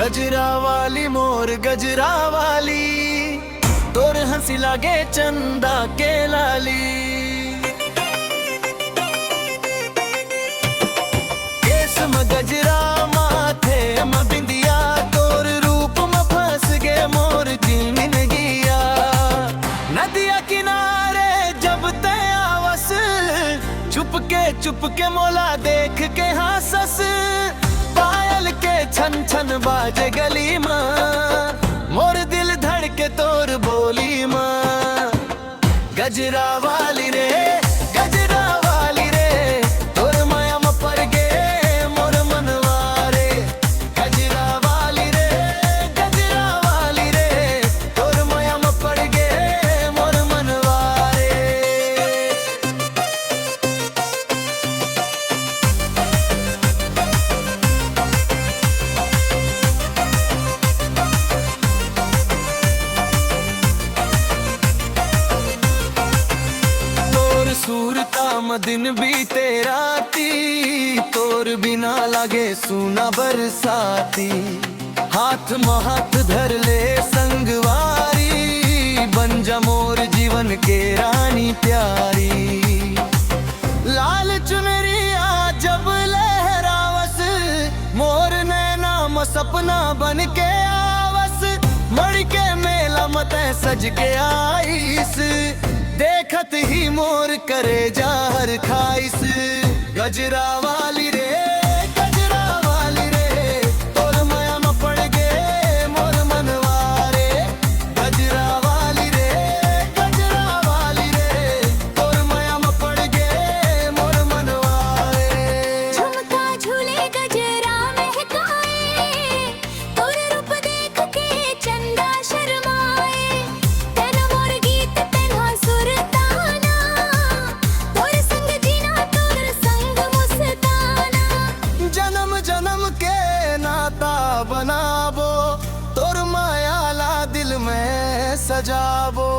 गजरा वाली मोर गजरा वाली, तोर हंसी लागे चंदा के लाली। केस में गजरा माथे में बिंदिया, तोर रूप में फंस गे मोर जीवन गिया। नदिया किनारे जब ते आवस, चुप के मोला देख के हासस। पायल के छन छन बाजे गली माँ, मोर दिल धड़के तोर बोली माँ। गजरा वाली रे गजरा वाली रे, तोर माया में पड़ गे मोर मनवा रे। गजरा वाली रे गजरा वाली रे, तोर माया में पड़ गे मोर मनवा रे। सूरता में दिन बीते राती, तोर बिना लगे सुना बरसाती। हाथ में हाथ धर ले संगवारी, बन जा मोर जीवन के रानी प्यारी। लाल चुनरिया जब लहरावस, मोर नैना में सपना बन के आवस। मड़ के मेला मत सज के आईस, देखत ही मोर करे जार खाइस। गजरा वाली रे गजरा वाली रे, तोर माया में पड़ गे मोर मनवा रे। गजरा वाली रे गजरा वाली रे, तोर माया में पड़ गे मोर मनवा रे। झुमका झूले गजरा महकाए, तोर रूप देख के चंदा शर्माए। तेना मोर गीत तेना सुरताना, तोर संग जीना तोर संग मुस्ताना। जन्म जन्म के नाता बनाबो, तोर माया ला दिल में सजाबो।